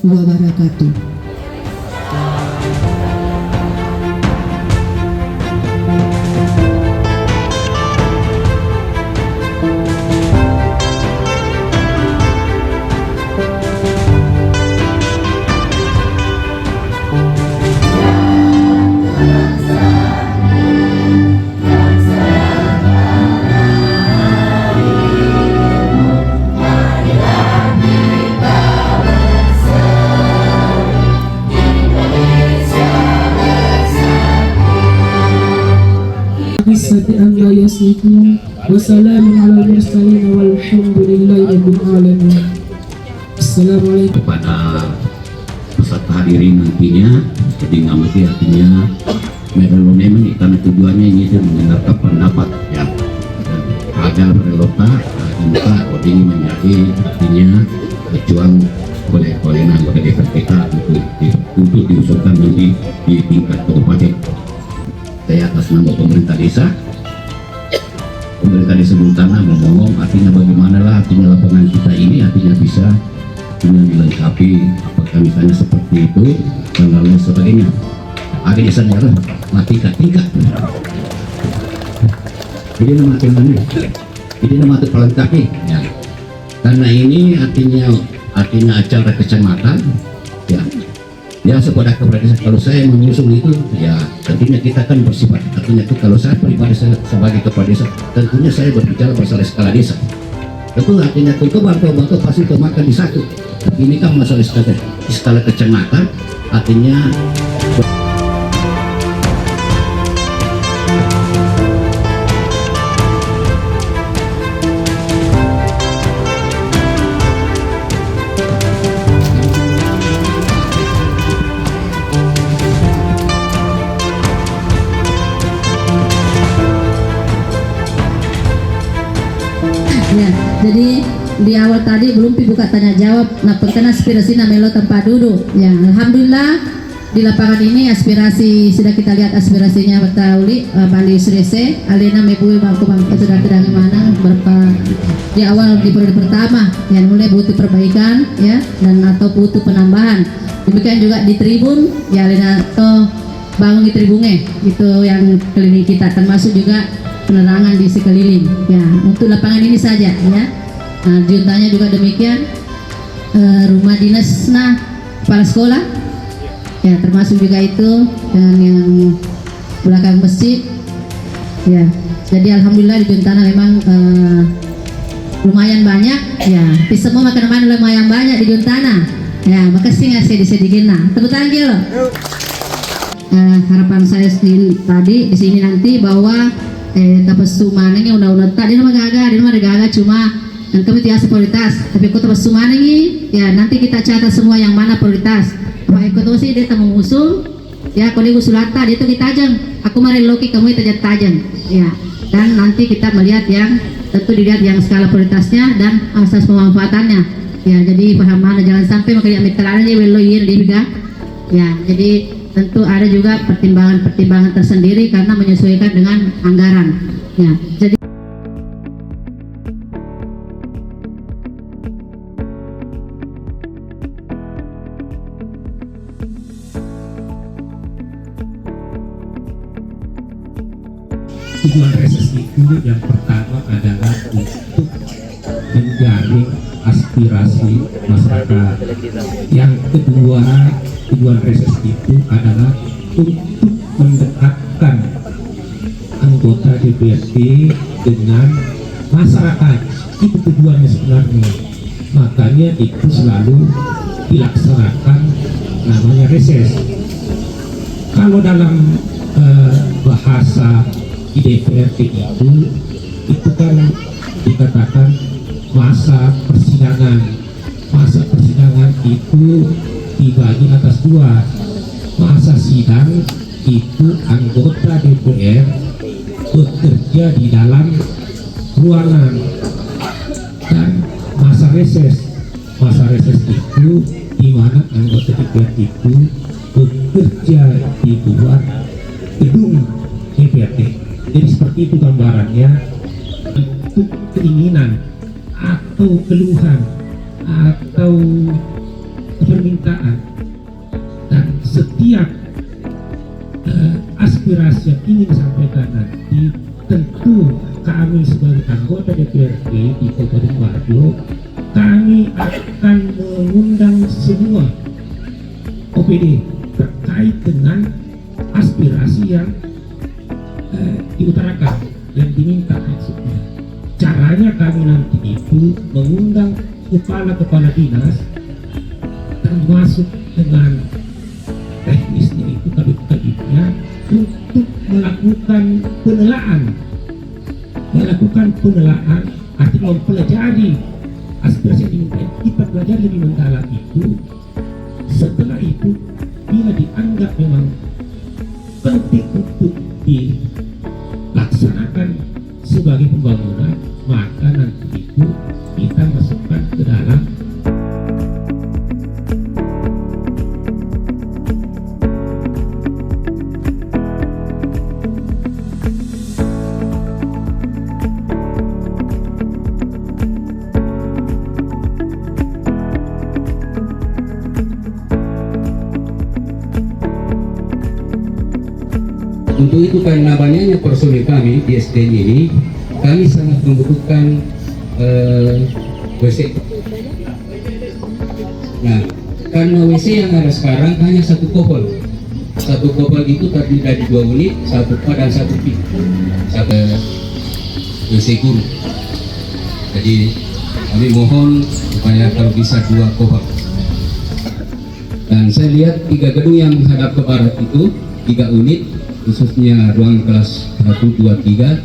wabarakatuh. Wassalamu ala mursalin walhamdulillahi rabbil alamin. Assalamualaikum kepada peserta hadirin nantinya. Jadi ngamati artinya merelonemen karena tujuannya ini mendengarkan pendapat ya, dan agar berelota minta ini menjadi artinya berjuang oleh anggota DPRK untuk diusulkan nanti di tingkat kabupaten. Saya atas nama pemerintah desa Buntana ngomong artinya bagaimana lah artinya lapangan kita ini artinya bisa dengan dilengkapi apakah misalnya seperti itu dan lain sebagainya. Ada desa daerah mati tingkat jadi nama temannya jadi nama pelengkapi ya, karena ini artinya acara kecamatan ya kepada desa. Kalau saya menyusun itu ya tentunya kita kan bersifat artinya itu kalau saya pribadi sebagai kepala desa tentunya saya berbicara masalah skala desa. Tentu artinya tentu bantu pasti kemakan di satu. Tapi ini kan masalah skala kecamatan artinya ya. Jadi di awal tadi belum dibuka tanya jawab, nah pertanyaan aspirasi namelo tempat duduk. Ya, alhamdulillah di lapangan ini aspirasi sudah kita lihat aspirasinya Betauli, Bali Srese, Alena Mebu bangku sudah tidak gimana berapa di awal di periode pertama yang mulai butuh perbaikan ya dan atau butuh penambahan. Demikian juga di tribun ya Alena to bangun di tribunnya itu yang keliling kita termasuk juga penerangan di sekeliling ya untuk lapangan ini saja ya. Nah, juntanya juga demikian rumah dinas kepala sekolah ya termasuk juga itu dan yang belakang masjid ya. Jadi alhamdulillah di Juntana memang lumayan banyak ya di semua makan lumayan banyak di Juntana ya. Makasih ngasih disedikin nah tepuk tangan loh. Harapan saya tadi di sini nanti bahwa tapasumananya undang-undang tadi nama gaga cuma dan kami tidak prioritas tapi kota tapasumananya ya nanti kita catat semua yang mana prioritas. Baik kota sih dia mengusung ya kalau dia usulata dia itu kita tajam aku mari loki kamu itu tajam ya dan nanti kita melihat yang tentu dilihat yang skala prioritasnya dan asas pemanfaatannya ya. Jadi paham mana jangan sampai makanya mitra aja bello dia ya. Jadi tentu ada juga pertimbangan tersendiri karena menyesuaikan dengan anggaran ya. Jadi tujuan reses itu yang pertama adalah untuk menjaring aspirasi masyarakat. Yang kedua, tujuan reses itu adalah untuk mendekatkan anggota DPRD dengan masyarakat. Itu tujuannya sebenarnya. Makanya itu selalu dilaksanakan namanya reses. Kalau dalam bahasa di DPRD itu kan dikatakan masa persidangan. Masa persidangan itu dibagi atas dua. Masa sidang itu anggota DPR bekerja di dalam ruangan, dan masa reses itu di mana anggota DPR itu bekerja di luar gedung DPRD. Jadi seperti itu gambarannya. Untuk keinginan atau keluhan atau permintaan dan setiap aspirasi yang ingin disampaikan nanti, tentu kami sebagai anggota DPRD di Kabupaten Bajo, kami akan mengundang semua OPD terkait dengan aspirasi yang diutarakan, yang diminta maksudnya. Caranya kami nanti itu mengundang kepala-kepala dinas, termasuk dengan teknisnya itu kabit-kabitnya, untuk melakukan penelaan, artinya mempelajari aspirasi yang diminta. Kita pelajari lebih mendalam itu. Setelah itu, bila dianggap memang penting untuk dilaksanakan sebagai pembangunan, maka nanti itu kita masukkan ke dalam Untuk itu, karena banyaknya personil kami di SDN ini, kami sangat membutuhkan WC. Nah, karena WC yang ada sekarang hanya satu kopel. Satu kopel itu terdiri dari 2 unit, satu A dan satu B. Satu WC guru. Jadi kami mohon supaya kalau bisa 2 kopel. Dan saya lihat 3 gedung yang menghadap ke barat itu, 3 unit, khususnya ruang kelas 1, 2, 3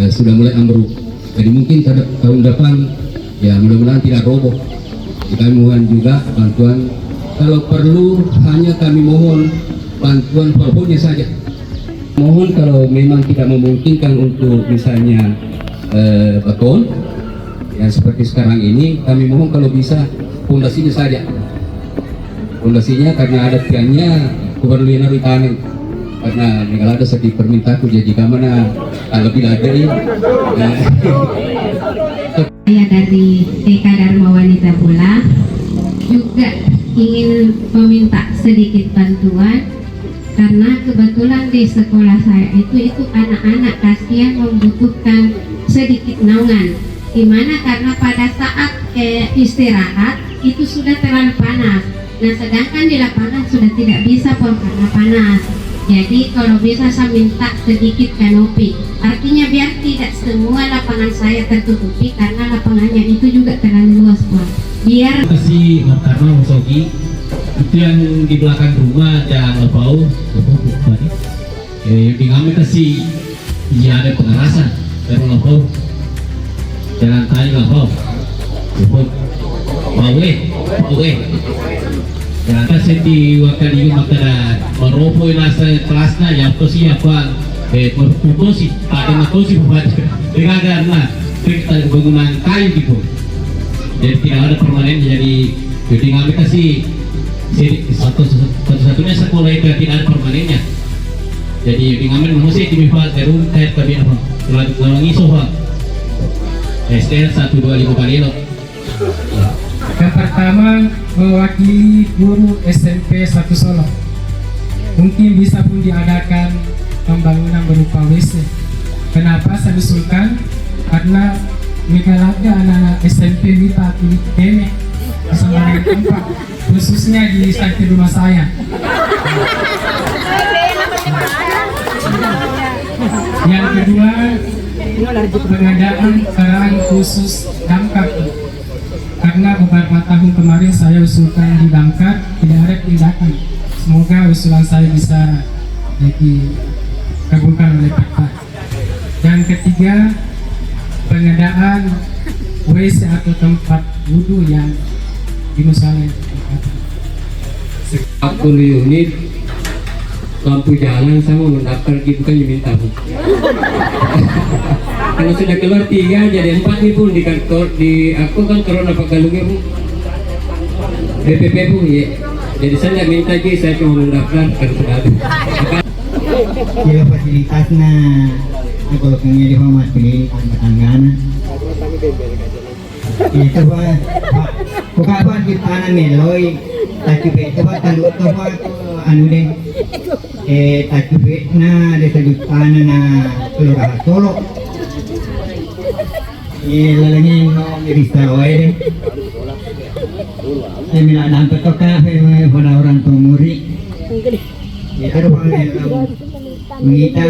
sudah mulai ambruk. Jadi mungkin tahun depan ya mudah-mudahan tidak roboh. Jadi kami mohon juga bantuan, kalau perlu hanya kami mohon bantuan pokoknya saja. Mohon kalau memang tidak memungkinkan untuk misalnya beton ya seperti sekarang ini, kami mohon kalau bisa fondasinya saja. Fondasinya karena ada tiangnya keperluan dari tanah. Karena kalau ada sedih permintaku jadi kamana lebih lagi saya dari TK Dharma Wanita pula juga ingin meminta sedikit bantuan, karena kebetulan di sekolah saya itu anak-anak kasihan membutuhkan sedikit naungan, dimana karena pada saat istirahat itu sudah terlalu panas, nah sedangkan di lapangan sudah tidak bisa karena panas. Jadi kalau bisa saya minta sedikit kanopi, artinya biar tidak semua lapangan saya tertutupi, karena lapangannya itu juga terlalu luas Pak. Biar kasih Markarno Musogi itu yang di belakang rumah jangan bau di kami kasih ya ada pengerasan terus bau jangan tanya bau jangan kasih di waktu ini makanya meroboh nasa kelasnya yang tosi apa merputosi ada matosi buat dengan karena kita bangunan kayu gitu, jadi tidak ada permanen. Jadi kami kasih satu-satunya sekolah itu tidak ada permanennya. Jadi kami mesti dimifal terus kayak tadi apa ulangi sofa STR 125 Balilo. Yang pertama mewakili guru SMP 1 Solo, mungkin bisa pun diadakan pembangunan berupa WC. Kenapa saya usulkan? Karena ada anak-anak SMP minta pilih deme di sembarang tempat, khususnya di samping rumah saya. Yang kedua, pengadaan sarana khusus damkar. Karena beberapa tahun kemarin saya usulkan di damkar, tidak ada tindakan. Semoga usulan saya bisa dikabulkan oleh Pak. Yang ketiga, pengadaan WC atau tempat wudhu yang dimusola. 40 unit lampu jalan sama mendaftar gitu kan diminta Bu. Kalau sudah keluar 3 jadi 4 nih Bu di kantor di aku kan corona Pak Galungnya Bu. DPP Bu ya. Jadi saya tidak minta lagi, saya cuma mendaftar kalau sudah ada. Ya fasilitasnya kalau punya di rumah pilih tetanggana. Itu Pak, bukan Pak di tanah meloi. Tacupe itu pak tanduk itu pak anu deh tacupe na desa Jutana na Kelurahan Solo. Lalangin no mirista loy deh. Mila dampet toka pada orang tumuri. Itu pak kita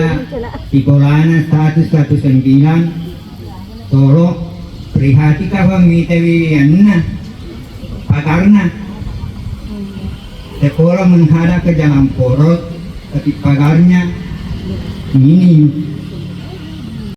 Tikolana 109 Solo prihatika pak ngita wiyanna pagarna. Sekolah menghadap ke jalan poros, tapi pagarnya minim.